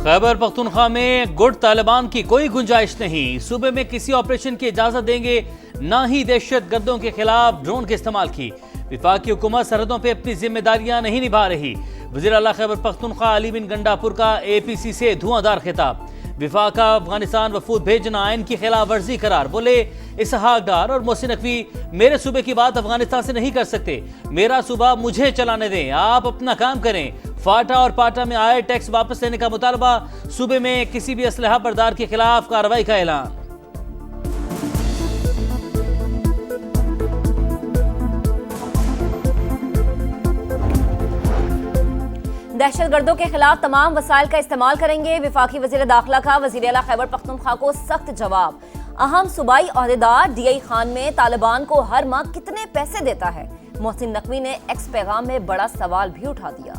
खैबर पख्तूनख्वा में गुट तालिबान की कोई गुंजाइश नहीं। सूबे में किसी ऑपरेशन की इजाजत देंगे ना ही दहशत गर्दों के खिलाफ ड्रोन के इस्तेमाल की। विफाकी हुकूमत सरहदों पर अपनी जिम्मेदारियां नहीं निभा रही। वज़ीर आला खैबर पख्तूनख्वा अली बिन गंडापुर का APC से धुआंधार खिताब। विफाका अफगानिस्तान वफूद भेजना आइन की खिलाफ वर्जी करार। बोले इसहाक डार और मोहसिन नकवी मेरे सूबे की बात अफगानिस्तान से नहीं कर सकते। मेरा सूबा मुझे चलाने दें, आप अपना काम करें। फाटा और पाटा में आए टैक्स वापस लेने का मुतालबा। सूबे में किसी भी असलहा बरदार के खिलाफ कार्रवाई का ऐलान। दहशतगर्दों के खिलाफ तमाम वसाइल का इस्तेमाल करेंगे। विफाकी वजीर दाखिला का वजीर आला खैबर पख्तूनख्वा को सख्त जवाब। अहम सूबाई ओहदेदार DI खान में तालिबान को हर माह कितने पैसे देता है? मोहसिन नकवी ने एक्स पैगाम में बड़ा सवाल भी उठा दिया।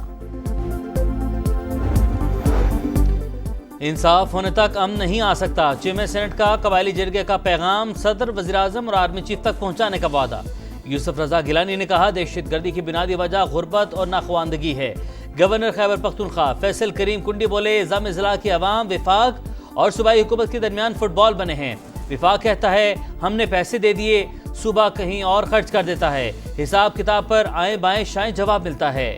इंसाफ होने तक अमन नहीं आ सकता। चेयरमैन सेनेट का कबायली जरगे का पैगाम सदर, वज़ीर आज़म और आर्मी चीफ तक पहुंचाने का वादा। यूसुफ रजा गिलानी ने कहा दहशतगर्दी की बुनियादी वजह गुर्बत और नाखवानदगी है। गवर्नर खैबर पख्तूनख्वा फैसल करीम कुंडी बोले निज़ाम ज़िला की अवाम विफाक और सूबाई हुकूमत के दरमियान फुटबॉल बने हैं। विफाक कहता है हमने पैसे दे दिए, सूबा कहीं और खर्च कर देता है। हिसाब किताब पर आए बाएं शाएं जवाब मिलता है।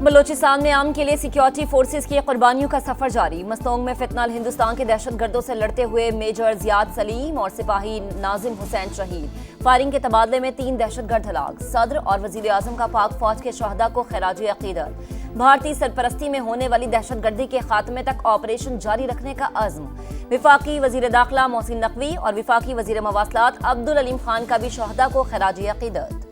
बलोचिस्तान में अमन के लिए सिक्योरिटी फोर्सेस की कुर्बानियों का सफर जारी। मस्तोंग में फितनल हिंदुस्तान के दहशतगर्दों से लड़ते हुए मेजर जियाद सलीम और सिपाही नाजिम हुसैन शहीद। फायरिंग के तबादले में 3 दहशतगर्द हलाक। सदर और वजीर आजम का पाक फौज के शहदा को खिराज अकीदत। भारतीय सरपरस्ती में होने वाली दहशतगर्दी के खात्मे तक ऑपरेशन जारी रखने का अज़्म। विफाकी वजीर दाखिला मोहसिन नकवी और विफाकी वजीर मवासलात अब्दुल अलीम खान का भी शहदा को खिराज अकीदत।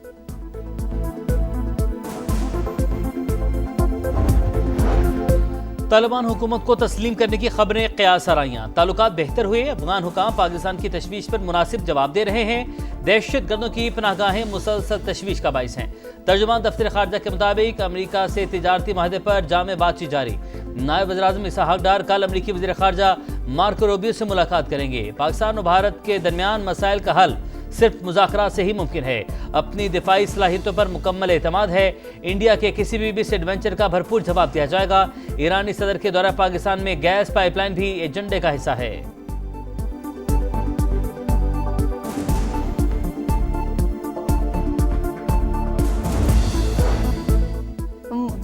तालिबान हुकूमत को तस्लीम करने की खबरें क़यास आराइयाँ। ताल्लुकात बेहतर हुए। अफगान हुकाम पाकिस्तान की तशवीश पर मुनासिब जवाब दे रहे हैं। दहशत गर्दों की पनाहगाहें मुसलसल तशवीश का बाइस हैं। तर्जुमान दफ्तर खारजा के मुताबिक अमरीका से तिजारती माहदे पर जामे बातचीत जारी। नायब वज़ीर आज़म इसहाक डार कल अमरीकी वज़ीर खारजा मार्को रूबियो से मुलाकात करेंगे। पाकिस्तान और भारत के दरमियान मसाइल का हल सिर्फ मुज़ाकरात से ही मुमकिन है। अपनी दिफाई सलाहियतों पर मुकम्मल एतमाद है। इंडिया के किसी भी मिसएडवेंचर का भरपूर जवाब दिया जाएगा। ईरानी सदर के दौरा पाकिस्तान में गैस पाइपलाइन भी एजेंडे का हिस्सा है।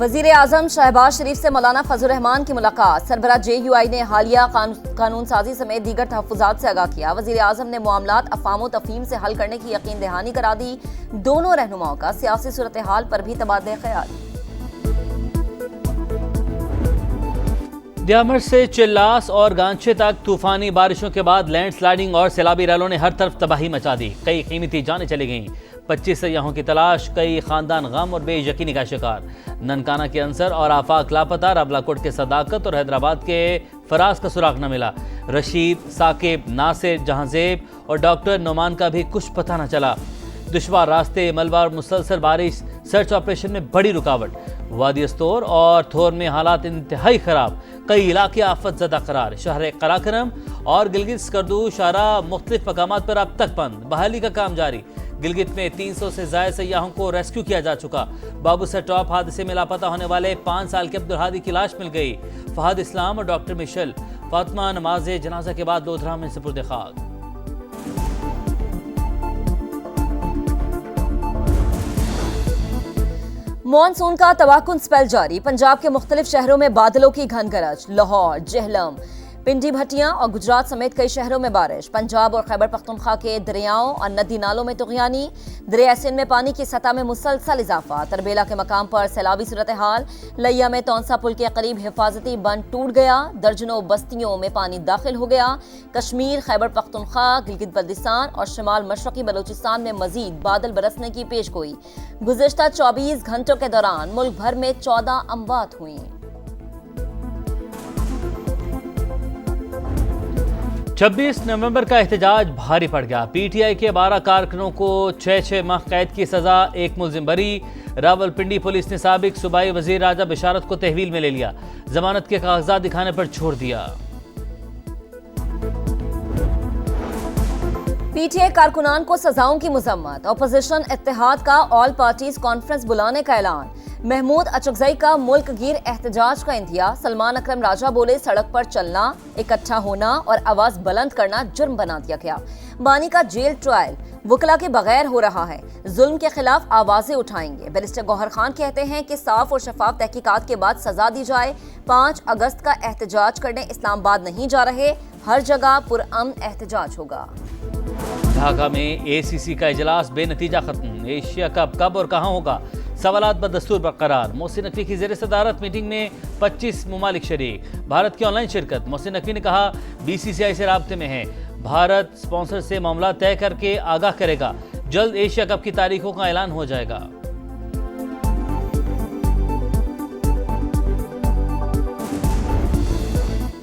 वजीर आजम शहबाज शरीफ से मौलाना फजल रहमान की मुलाकात। सरबरा JUI ने हालिया कानून साजी समेत दीगर तहफ़्फ़ुज़ात से आगाह किया। वजीर आजम ने मामलात अफ़ाम व तफ़हीम से हल करने की यकीन दहानी करा दी। दोनों रहनुमाओं का सियासी सूरत हाल पर भी तबादला ख्याल। दियामर से चिल्लास और गांचे तक तूफानी बारिशों के बाद लैंडस्लाइडिंग और सैलाबी रैलों ने हर तरफ तबाही मचा दी। कई कीमती जानें चली गईं। 25 सयाहों की तलाश। कई खानदान गम और बेयकीनी का शिकार। ननकाना के अंसर और आफाक लापता। रावलाकोट के सदाकत और हैदराबाद के फराज का सुराग न मिला। रशीद, साकिब, नासिर, जहांजेब और डॉक्टर नोमान का भी कुछ पता न चला। दुश्वार रास्ते, मलबा और मुसलसल बारिश सर्च ऑपरेशन में बड़ी रुकावट। वादी अस्तोर और थोर में हालात इंतहाई खराब। कई इलाके आफत ज़दा करार। शहर कराकरम और गिलगित स्कर्दू शारा मुख्तलिफ मकामात पर अब तक बंद। बहाली का काम जारी। गिलगित में 300 से ज़ायद सयाहों को रेस्क्यू किया जा चुका। बाबूसर टॉप हादसे में लापता होने वाले 5 साल के अब्दुल हादी की लाश मिल गई। फहद इस्लाम और डॉक्टर मिशेल। फातिमा नमाज जनाजा के बाद लोधरा में सुपुर्द खाक। मॉनसून का तवाकुन स्पेल जारी। पंजाब के मुख्तलिफ शहरों में बादलों की घन गरज। लाहौर, जेहलम, पिंडी भटियां और गुजरात समेत कई शहरों में बारिश। पंजाब और खैबर पख्तूनख्वा के दरियाओं और नदी नालों में तुग़यानी। दरिया सिंध में पानी की सतह में मुसलसल इजाफा। तरबेला के मकाम पर सैलाबी सूरत हाल। लिया में तौंसा पुल के करीब हिफाजती बंद टूट गया। दर्जनों बस्तियों में पानी दाखिल हो गया। कश्मीर, खैबर पख्तूनख्वा, गिलगित बल्तिस्तान और शिमाल मशरकी बलोचिस्तान में मजीद बादल बरसने की पेशगोई। गुज़िश्ता 24 घंटों के दौरान मुल्क भर में 14 अमवात हुई। 26 नवंबर का एहतजाज भारी पड़ गया। PTI के 12 कारकुनों को 6 माह कैद की सजा। एक मुलजिम बरी। रावलपिंडी पुलिस ने साबिक सूबाई वजीर राजा बिशारत को तहवील में ले लिया। जमानत के कागजात दिखाने पर छोड़ दिया। PTI कारकुनान को सजाओं की मुजम्मत। अपोजिशन इत्तेहाद का ऑल पार्टीज कॉन्फ्रेंस बुलाने का ऐलान। महमूद अचकजई का मुल्क गिर एहतजाज का इंतहा। सलमान अकरम राजा बोले, सड़क पर चलना, इकट्ठा होना और आवाज बुलंद करना जुर्म बना दिया गया। बानी का जेल ट्रायल वकला के बगैर हो रहा है, जुल्म के खिलाफ आवाजें उठाएंगे। बैरिस्टर गौहर खान कहते हैं कि साफ और शफाफ तहकीकात के बाद सजा दी जाए। 5 अगस्त का एहतजाज करने इस्लामाबाद नहीं जा रहे, हर जगह पुरअमन एहतजाज होगा। ढाका में ACC का इजलास बेनतीजा खत्म। एशिया कप कब और कहां होगा, सवालात बदस्तूर बरकरार। मोहसिन नकवी की ज़ेर सदारत मीटिंग में 25 ममालिक शरीक। भारत की ऑनलाइन शिरकत। मोहसिन नकवी ने कहा, BCCI से राब्ते में है, भारत स्पॉन्सर से मामला तय करके आगाह करेगा। जल्द एशिया कप की तारीखों का ऐलान हो जाएगा।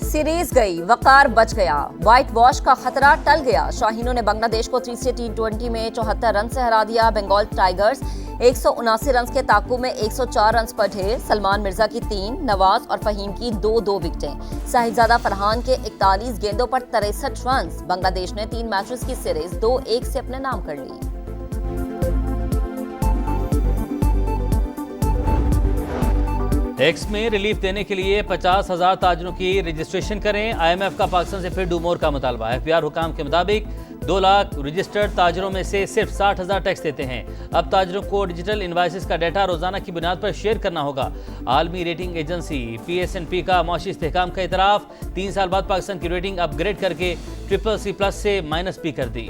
सीरीज गई, वकार बच गया, व्हाइट वॉश का खतरा टल गया। शाहीनों ने बांग्लादेश को तीसरे T20 में 74 रन से हरा दिया। बंगाल टाइगर्स 179 रन के ताकुब में 104 रन पर ढेर। सलमान मिर्जा की 3, नवाज और फहीम की 2-2 विकेटें। साहिबजादा फरहान के 41 गेंदों पर 63 रन। बांग्लादेश ने 3 मैचेस की सीरीज 2-1 से अपने नाम कर ली। टैक्स में रिलीफ देने के लिए 50,000 ताजरों की रजिस्ट्रेशन करें। IMF का पाकिस्तान से फिर डू मोर का मुतालबा। FBR हुकाम के मुताबिक 2 लाख रजिस्टर्ड ताजरों में से सिर्फ 60,000 टैक्स देते हैं। अब ताजरों को डिजिटल इनवाइसेस का डाटा रोजाना की बुनियाद पर शेयर करना होगा। आलमी रेटिंग एजेंसी PSNP का मौशी इस्तेहकाम का इतराफ। 3 साल बाद पाकिस्तान की रेटिंग अपग्रेड करके CCC+ से -B कर दी।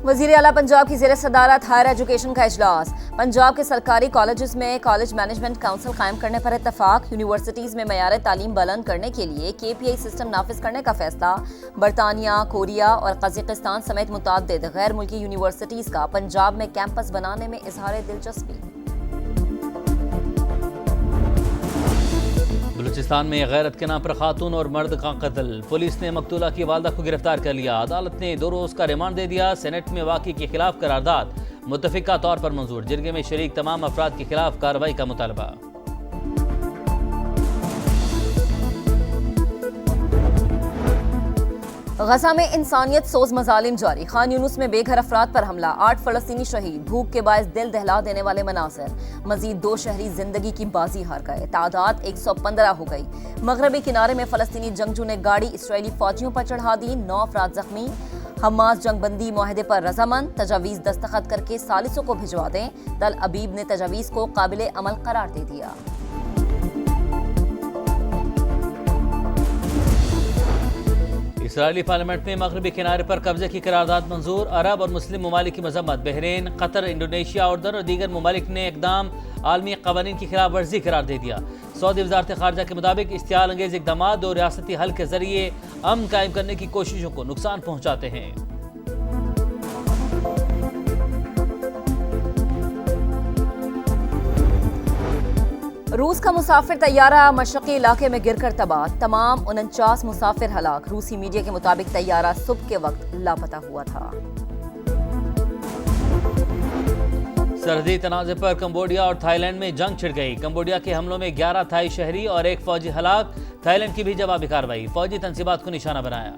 वज़ीर आला पंजाब की ज़ेर सदारत हायर एजुकेशन का इजलास। पंजाब के सरकारी कॉलेजेस में कॉलेज मैनेजमेंट काउंसिल कायम करने पर इत्तफाक। यूनिवर्सिटीज़ में मयार तालीम बुलंद करने के लिए KPI सिस्टम नाफिज करने का फैसला। बरतानिया, कोरिया और कज़ाकिस्तान समेत मुतअद्दिद गैर मुल्की यूनिवर्सिटीज़ का पंजाब में कैंपस बनाने में इजहार दिलचस्पी। बलूचिस्तान में गैरत के नाम पर खातून और मर्द का कत्ल। पुलिस ने मकतूला की वालदा को गिरफ्तार कर लिया। अदालत ने 2 रोज का रिमांड दे दिया। सेनेट में वाक़े के खिलाफ करारदाद मुत्तफिका तौर पर मंजूर। जिरगे में शरीक तमाम अफराद के खिलाफ कार्रवाई का मुतालबा। गजा में इंसानियत सोज मजालिम जारी। खान यूनुस में बेघर अफराद पर हमला, 8 फलस्तीनी शहीद। भूख के बायस दिल दहला देने वाले मनाज़िर। मजीद 2 शहरी जिंदगी की बाजी हार गए। तादाद 115 हो गई। मगरबी किनारे में फलस्तीनी जंगजू ने गाड़ी इसराइली फौजियों पर चढ़ा दी। 9 अफराद जख्मी। हमास जंगबंदी मुआहदे पर रजामंद। तजावीज़ दस्तखत करके सालिसों को भिजवा दें। तल अबीब ने तजावीज़ को काबिल अमल करार दे दिया। इसराइली पार्लियामेंट में मगरबी किनारे पर कब्जे की करारदाद मंजूर। अरब और मुस्लिम ममालिक की मजम्मत। बहरीन, कतर, इंडोनेशिया, उर्दन और दीगर ममालिक ने इकदाम आलमी कवानीन की खिलाफ वर्जी करार दे दिया। सऊदी वजारत खारजा के मुताबिक इश्तियाल अंगेज इकदाम और रियासती हल के जरिए अमन कायम करने की कोशिशों को नुकसान पहुंचाते हैं। रूस का मुसाफिर तैयारा मशरकी इलाके में गिरकर तबाह। तमाम 49 मुसाफिर हलाक। रूसी मीडिया के मुताबिक तैयारा सुबह के वक्त लापता हुआ था। सरहदी तनाज़े पर कंबोडिया और थाईलैंड में जंग छिड़ गई। कंबोडिया के हमलों में 11 थाई शहरी और 1 फौजी हलाक। थाईलैंड की भी जवाबी कार्रवाई। फौजी तंसीबात को निशाना बनाया।